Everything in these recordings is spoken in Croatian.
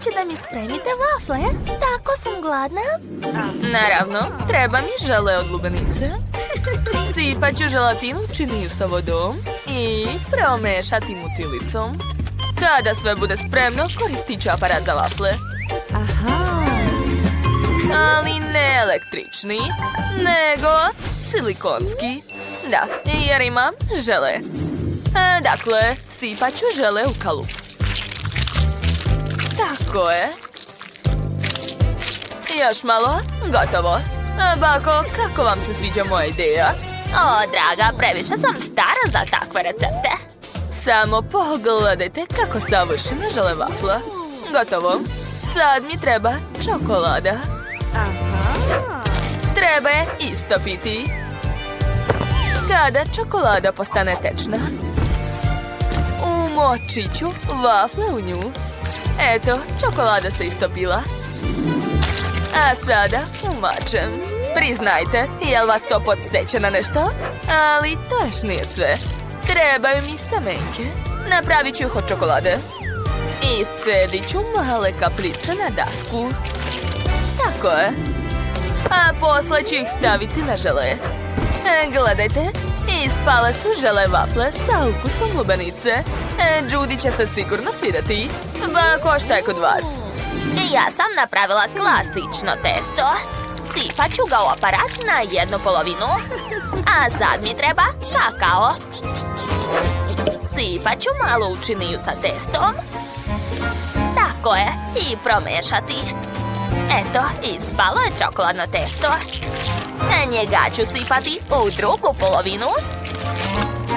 hoće da mi spremite vafle? Tako sam gladna. Naravno, treba mi žele od lubenice. Sipat ću želatinu činiju sa vodom i promešati mutilicom. Kada sve bude spremno, koristit ću aparat za vafle. Ali ne električni, nego silikonski. Da, jer imam žele. Dakle, sipat ću žele u kalup. Tako je. Još malo, gotovo. Bako, kako vam se sviđa moja ideja? O, draga, previše sam stara za takve recepte. Samo pogledajte kako savršeno žele vafla. Gotovo. Sad mi treba čokolada. Treba je istopiti. Kada čokolada postane tečna, umočit ću vafle u nju. Eto, čokolada se istopila. A sada umačem. Priznajte, jel vas to podsjeća na nešto? Ali to još nije sve. Trebaju mi semenke. Napravit ću ih od čokolade. Iscedit ću male kaplice na dasku. Tako je. A posle ću ih staviti na žele. Gledajte, ispale su žele vafle sa ukusom lubenice. Judy će se sigurno svidjeti. Bako, šta je kod vas? Ja sam napravila klasično testo. Sipat ću ga u aparat na jednu polovinu. A sad mi treba kakao. Sipat ću malo učiniju sa testom. Tako je, i promešati. Eto, ispalo je čokoladno testo. Njega ću sipati u drugu polovinu.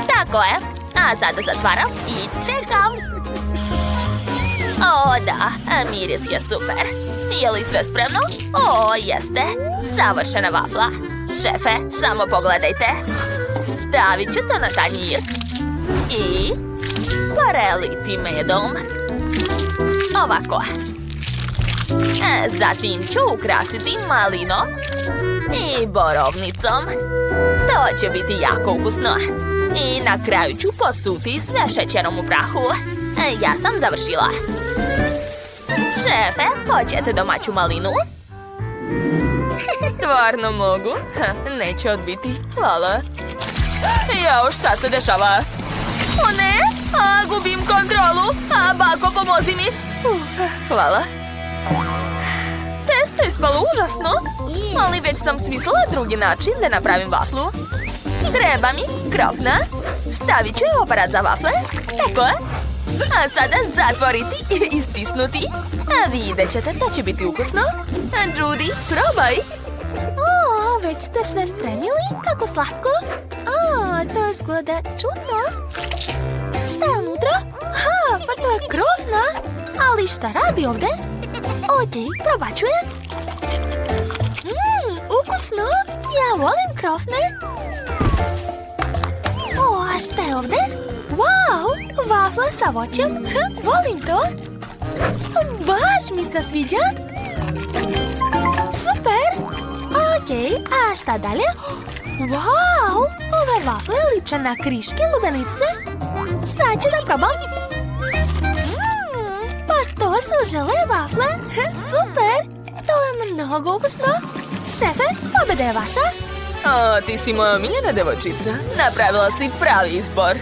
Tako je, a sada zatvaram i čekam. O, da, miris je super. Je li sve spremno? O, jeste. Savršena vafla. Šefe, samo pogledajte. Stavit ću to na tanjir. I preliti medom. Ovako. Zatim ću ukrasiti malinom i borovnicom. To će biti jako ukusno. I na kraju ću posuti sve šećerom u prahu. Ja sam završila. Šefe, hoćete domaću malinu? Stvarno mogu? Neće odbiti. Hvala. Jao, šta se dešava? O ne, gubim kontrolu. Bako, pomozi mi. Hvala. Testo je ispalo užasno. Ali već sam smislila drugi način da napravim vaflu. Treba mi krofna. Stavit ću u aparat za vafle. Tako je. A sada zatvoriti i istisnuti. A vidjet ćete, to će biti ukusno. Judy, probaj. O, već ste sve spremili? Kako slatko. To izgleda čudno. Šta je unutra? Pa to je krofna. Ali šta radi ovdje? Okej, probat ću je. Ukusno. Ja volim krofne. O, a šta je ovdje? Wow, vafle sa voćem. Volim to. Baš mi se sviđa. Super. Okej, a šta dalje? Wow, ove vafle liče na kriške lubenice. Sad ću da probam. Pa to su žele vafle. Super. To je mnogo ukusno. Šefe, pobjeda je vaša. O, ti si moja omiljena devojčica. Napravila si pravi izbor.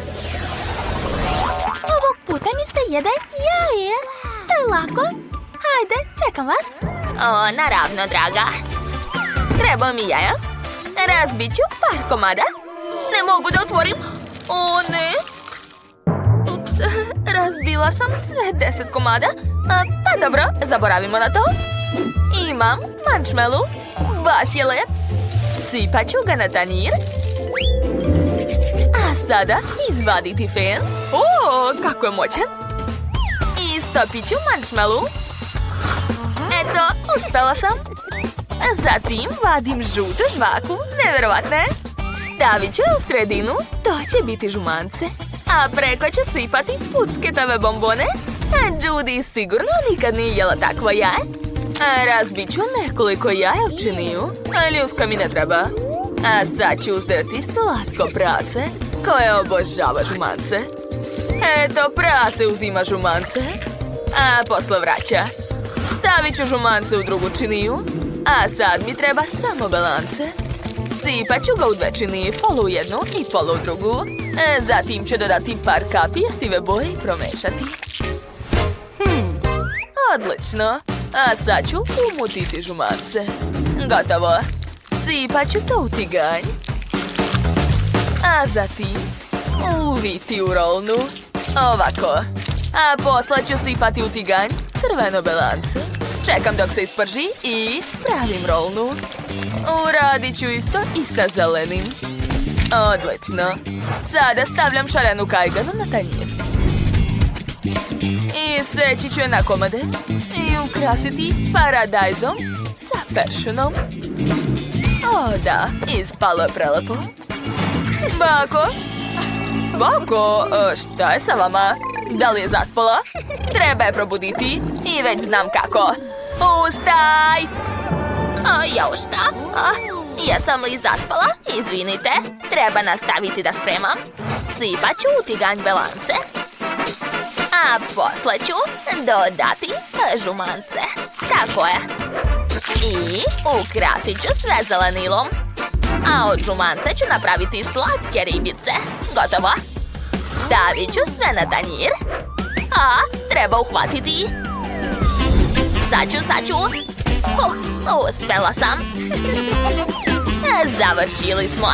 Ovog puta mi se jede jaje. To je lako. Hajde, čekam vas. O, naravno, draga. Treba mi jaja. Razbit ću par komada. Ne mogu da otvorim. O, ne. Ups, razbila sam sve 10 komada. Pa dobro, zaboravimo na to. Imam marshmallow. Baš je lep. Sipat ću ga na tanjir. A sada izvaditi fen. O, kako je moćan. Istopit ću marshmallow. Eto, uspela sam. Zatim vadim žutu žvaku. Nevjerovatne. Stavit ću je u sredinu. To će biti žumance. A preko ću sipati pucketave bombone. Judy sigurno nikad nije jela takvo jaje. Razbit ću nekoliko jaja u činiju. Ljuska mi ne treba. A sad ću uzeti slatko prase koje obožava žumance. Eto, prase uzima žumance. A posle vraća. Stavit ću žumance u drugu činiju, a sad mi treba samo belance. Sipat ću ga u dve činije, polu u jednu i polu u drugu. Zatim ću dodati par kapi jestive boje i promešati. Odlično. A sad ću umutiti žumance. Gotovo. Sipat ću to u tiganj. A zatim uviti u rolnu. Ovako. A posle ću sipati u tiganj crveno belance. Čekam dok se isprži i pravim rolnu. Uradit ću isto i sa zelenim. Odlično. Sada stavljam šarenu kajganu na tanjir. I seći ću je na komade i ukrasiti paradajzom sa peršunom. O da, ispalo je prelepo. Bako? Bako, šta je sa vama? Da li je zaspala? Treba je probuditi i već znam kako. Ustaj! Jo, šta? Jesam li zaspala? Izvinite, treba nastaviti da spremam. Sipat ću u tiganj belance. A posle ću dodati žumance. Tako je. I ukrasit ću sve zelenilom. A od žumance ću napraviti slatke ribice. Gotovo. Stavit ću sve na tanjir. A, treba uhvatiti. Sad ću. Uspela sam. Završili smo.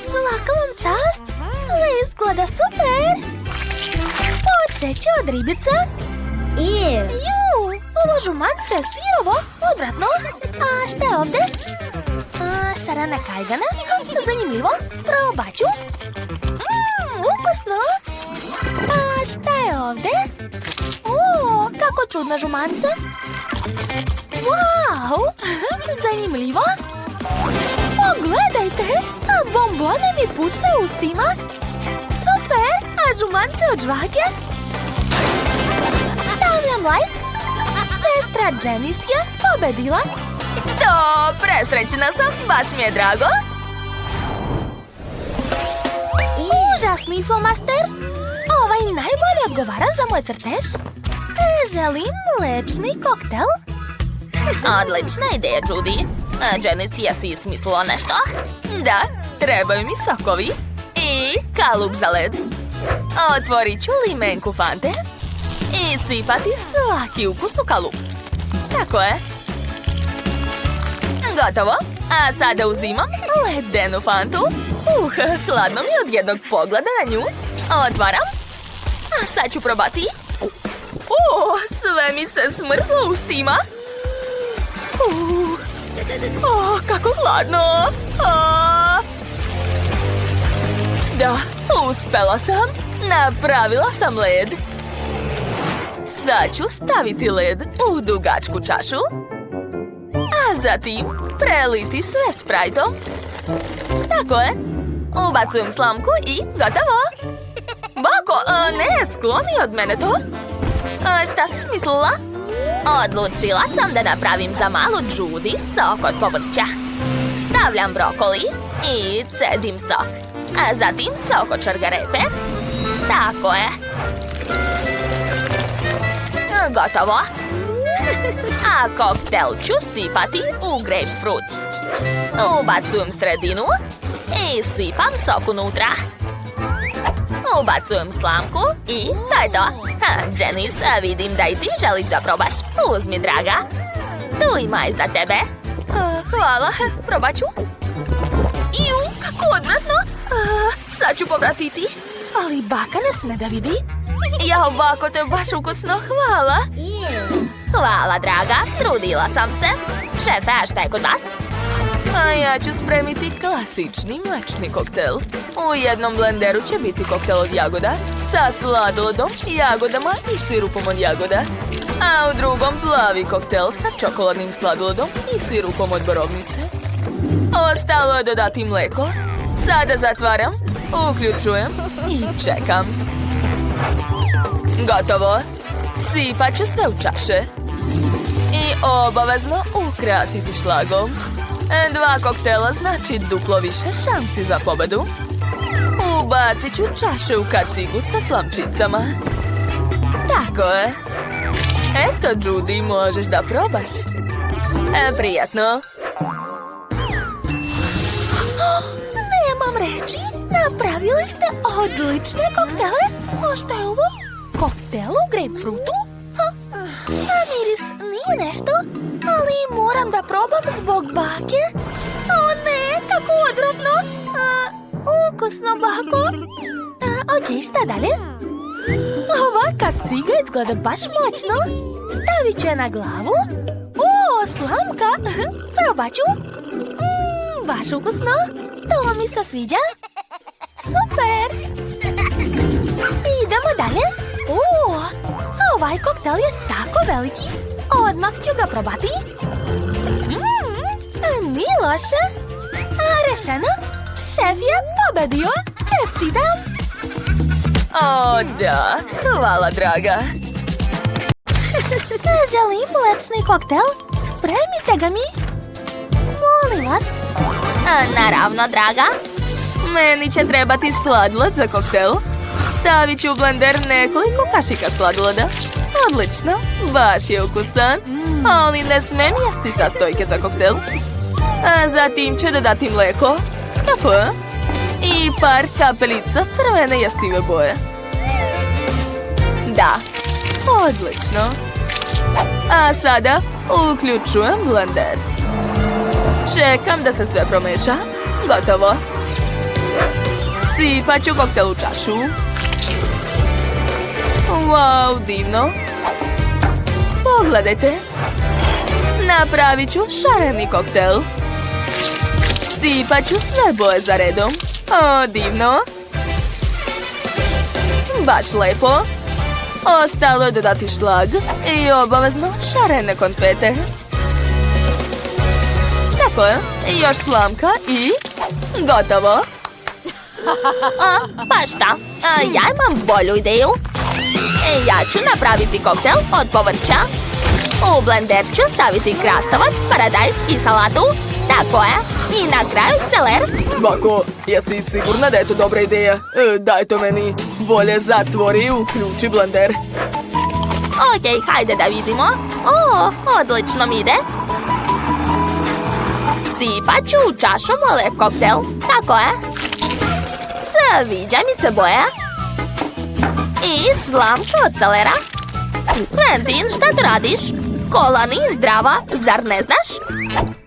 Svaka vam čast. Sve izgleda super. Počet ću od ribica. Ovo žumance je sirovo, odvratno. A šta je ovdje? Šarana kajgana. Zanimljivo. Probat ću. Ukusno. A šta je ovdje? Kako čudna žumance. Wow, zanimljivo. Pogledajte, bombone mi puca u ustima. Super, a žumance od žvake? Stavljam like. Sestra Janice je pobedila. To, presrećna sam, baš mi je drago. Užasni flomaster. Ovaj najbolje odgovara za moj crtež. Želim mlečni koktel. Odlična ideja, Judy. Janice, jesi smislila nešto? Da, trebaju mi sokovi i kalup za led. Otvorit ću limenku fante i sipati svaki ukus u kalup. Tako je. Gotovo. A sada uzimam ledenu fantu. Hladno mi od jednog pogleda na nju. Otvaram. A sad ću probati. Sve mi se smrzlo u ustima. Kako hladno. Da, uspela sam. Napravila sam led. Sad ću staviti led u dugačku čašu. A zatim preliti sve sprajtom. Tako je. Ubacujem slamku i gotovo. Bako, ne, skloni od mene to. Šta si smislila? Odlučila sam da napravim za malu Judy sok od povrća. Stavljam brokoli i cedim sok. A zatim sok od šargarepe. Tako je. Gotovo. A koktel ću sipati u grapefruit. Ubacujem sredinu i sipam sok unutra. Ubacujem slamku i to je to. Janice, vidim da i ti želiš da probaš. Uzmi, draga. Tu ima i za tebe. Hvala, probat ću. Kako odvratno. Sad ću povratiti. Ali baka ne sme da vidi. Jao, bako, to je baš ukusno. Hvala. Hvala, draga. Trudila sam se. Šefe, a šta je kod vas? A ja ću spremiti klasični mlečni koktel. U jednom blenderu će biti koktel od jagoda sa sladoledom, jagodama i sirupom od jagoda. A u drugom plavi koktel sa čokoladnim sladoledom i sirupom od borovnice. Ostalo je dodati mleko. Sada zatvaram, uključujem i čekam. Gotovo. Sipat ću sve u čaše. I obavezno ukrasiti šlagom. 2 koktela znači duplo više šansi za pobedu. Ubacit ću čaše u kacigu sa slamčicama. Tako je. Eto, Judy, možeš da probaš. Prijatno. Nemam reći, napravili ste odlične koktele. A šta je ovo? Koktel u grapefrutu? A miris nije nešto, ali moram da probam zbog bake. O ne, kako odrovno. Ukusno, bako. Ok, šta dalje? Ova kaciga izgleda baš moćno. Stavit ću je na glavu. O, slamka. Probat ću. Baš ukusno. To mi se sviđa. Super. Idemo dalje. O, ovaj koktel je tako veliki. Odmah ću ga probati. Nije loše. Rešeno. Šef je pobedio. Čestitam. O, da. Hvala, draga. Želim mlečni koktel. Spremite ga mi. Molim vas. Naravno, draga. Meni će trebati sladoled za koktel. Stavit ću u blender nekoliko kašika sladoleda. Odlično, baš je ukusan. Ali ne smem jesti sastojke za koktel. A zatim ću dodati mlijeko. Tako je. I par kapelica crvene jestive boje. Da, odlično. A sada uključujem blender. Čekam da se sve promeša. Gotovo. Sipat ću koktel u čašu. Wow, divno. Pogledajte. Napravit ću šareni koktel. Sipat ću sve boje za redom. O, divno. Baš lepo. Ostalo je dodati šlag i obavezno šarene konfete. Tako je. Još slamka i gotovo. Pa šta? Ja imam bolju ideju. Ja ću napraviti koktel od povrća. U blender ću staviti krastavac, paradajz i salatu. Tako je. I na kraju celer. Bako, jesi sigurna da je to dobra ideja? Daj to meni. Bolje zatvori i uključi blender. Ok, hajde da vidimo. O, odlično mi ide. Sipat ću u čašu moj lep koktel. Tako je. Sviđa mi se boja. I slamka od celera. Quentin, šta tu radiš? Kola nije zdrava, zar ne znaš?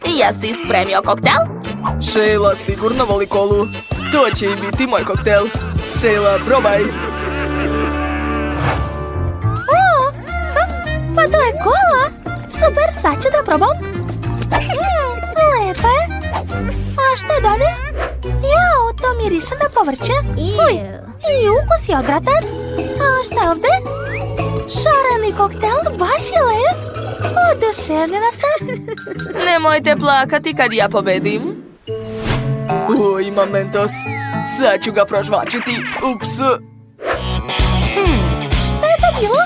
Jesi spremio koktel? Sheila sigurno voli kolu. To će i biti moj koktel. Sheila, probaj. O, pa to je kola. Super, sad ću da probam. Lepa je. A šta dalje? Jao, to miriše na povrće. Uj, i ukus je odvratan. A šta je ovde? Šareni koktel, baš je lep. Oduševljena sam. Nemojte plakati kad ja pobedim. O, imam mentos. Sad ću ga prožvačiti. Ups. Šta je to bilo?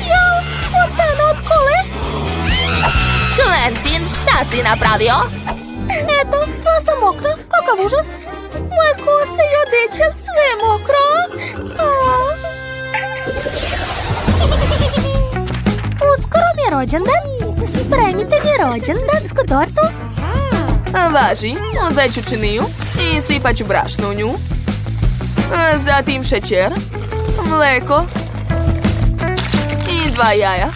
Jao, fontana od kole. Quentin, šta si napravio? Eto, sva sam mokra. Kakav užas. Moje kose i odeće, sve mokro. Uskoro mi je rođendan. Spremite mi rođendansku tortu. Važi, uzet ću činiju i sipat ću brašno u nju. Zatim šećer, mleko i 2 jaja.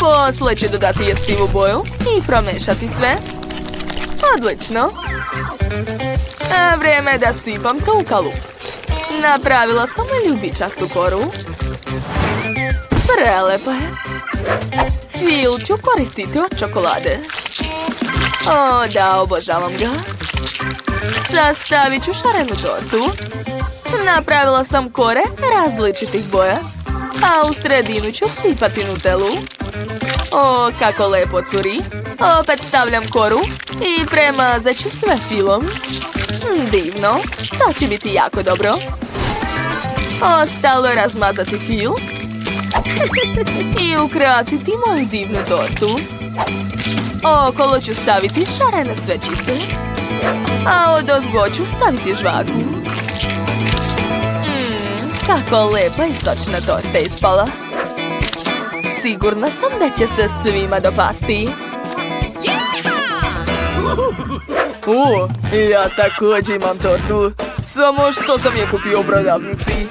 Poslije ću dodati jestivu boju i promešati sve. Odlično. Vrijeme je da sipam to u kalup. Napravila sam ljubičastu koru. Prelepa je. Fil ću koristiti od čokolade. O, da, obožavam ga. Sastavit ću šarenu tortu. Napravila sam kore različitih boja, a u sredinu ću sipati nutelu. O, kako lepo curi. Opet stavljam koru i premazat ću sve filom. Divno, to će biti jako dobro. Ostalo je razmazati fil i ukrasiti moju divnu tortu. Okolo ću staviti šarene svećice, a odozgo ću staviti žvaku. Kako lepa i sočna torta ispala. Sigurna sam da će se svima dopasti. Ja također imam tortu. Samo što sam je kupio u prodavnici.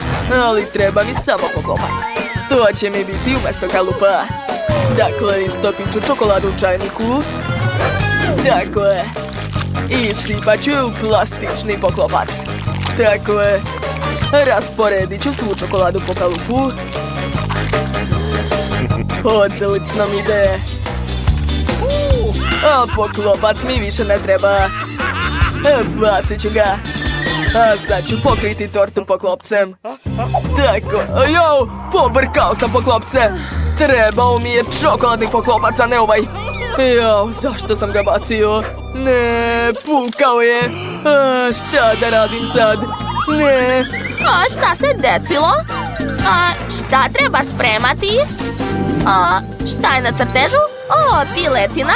Ali treba mi samo poklopac. To će mi biti umjesto kalupa. Dakle, istopit ću čokoladu u čajniku. Tako je. I sipat ću u plastični poklopac. Tako je. Rasporedit ću svu čokoladu po kalupu. Odlično mi ide. A poklopac mi više ne treba. Bacit ću ga. A sad ću pokriti tortu poklopcem. Tako, jao, pobrkao sam poklopce. Trebao mi je čokoladni poklopac, a ne ovaj. Jao, zašto sam ga bacio? Ne, pukao je. Šta da radim sad? Ne. A šta se desilo? Šta treba spremati? Šta je na crtežu? Piletina.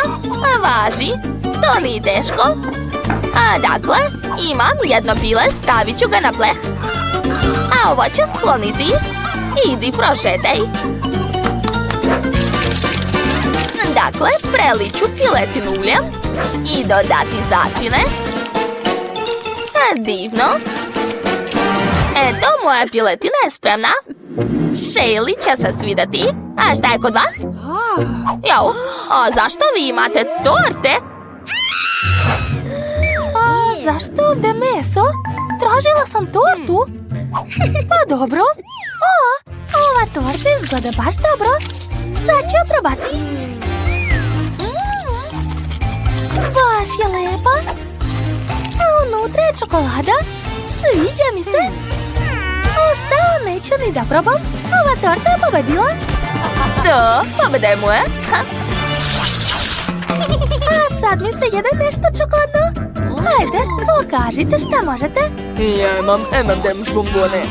Važi. To nije teško. Dakle, imam jedno pile, stavit ću ga na pleh. A ovo ću skloniti. Idi, prošetaj. Dakle, prelit ću piletinu uljem i dodati začine. Divno. Eto, moja piletina je spremna. Shayli će se svidjeti. A šta je kod vas? Jao, zašto vi imate torte? Zašto ovdje meso? Tražila sam tortu. Pa dobro. Ova torta izgleda baš dobro. Sad ću je probati. Baš je lepa. A unutra je čokolada. Sviđa mi se. Ostao neću ni da probam. Ova torta je pobedila. To, pobeda je moja. A sad mi se jede nešto čokoladno. Hajde, pokažite šta možete. Ja imam M&M's bombone.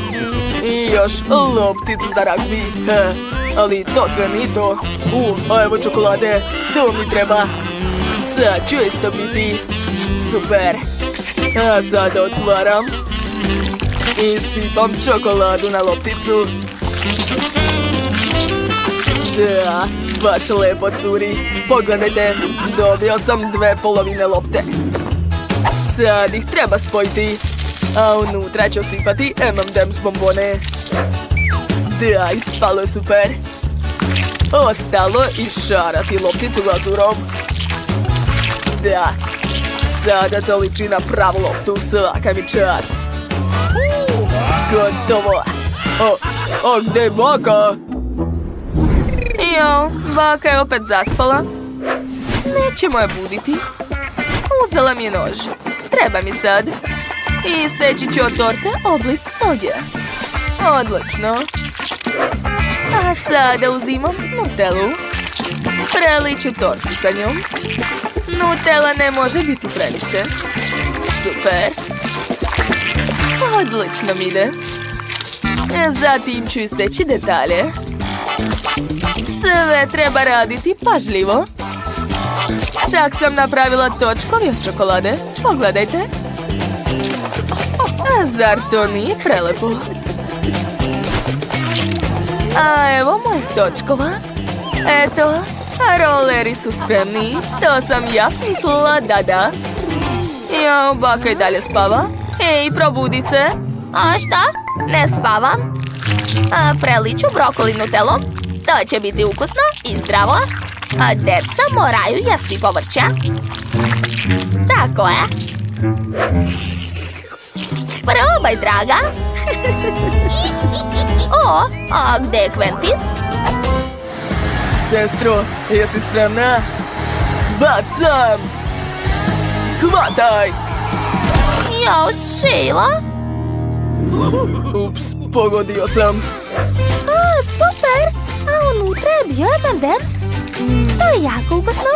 I još lopticu za ragbi. Ali to sve nije to. A evo čokolade. To mi treba. Sad ću istopiti. Super. A sad otvaram. I sipam čokoladu na lopticu. Da, baš lepo curi. Pogledajte, dobio sam 2 polovine lopte. Sad ih treba spojiti. A unutra ću sipati M&M's bombone. Da, ispalo je super. Ostalo išarati lopticu glazurom. Da, sada to liči na pravu loptu, svaka mi čast. Gotovo. Gdje je baka? Jo, baka je opet zaspala. Nećemo je buditi. Uzela mi je nož. Treba mi sad. I seći ću od torte oblik noge. Odlično. A sada uzimam Nutellu. Prelit ću tortu sa njom. Nutella ne može biti previše. Super. Odlično mi ide. Zatim ću iseći detalje. Sve treba raditi pažljivo. Čak sam napravila točkovi od čokolade. Pogledajte. A zar to nije prelepo? A evo mojih točkova. Eto, roleri su spremni. To sam ja smislila, da. Jo, baka i dalje spava. Ej, probudi se. A šta? Ne spavam. Prelit ću brokoli Nutellom. To će biti ukusno i zdravo. A deca moraju jesti povrća. Tako je. Probaj, draga. A gdje je Quentin? Sestro, jesi spremna? Bacam! Hvataj! Jao, Shayla? Ups, pogodio sam. Super! A unutra je bio M&M's. To je jako ukusno.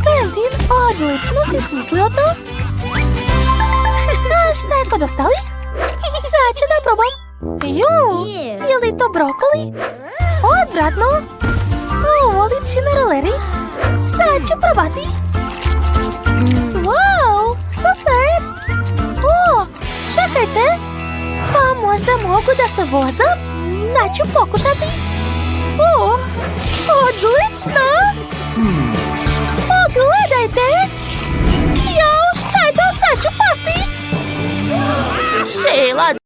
Quentin, odlično si smislio to. A šta je kod ostalih? Sad ću da probam. Je li to brokoli? Odvratno. Ovo liči na roleri. Sad ću probati. Wow, super. Čekajte. Pa Možda mogu da se vozam? Sad ću pokušati. Odlično!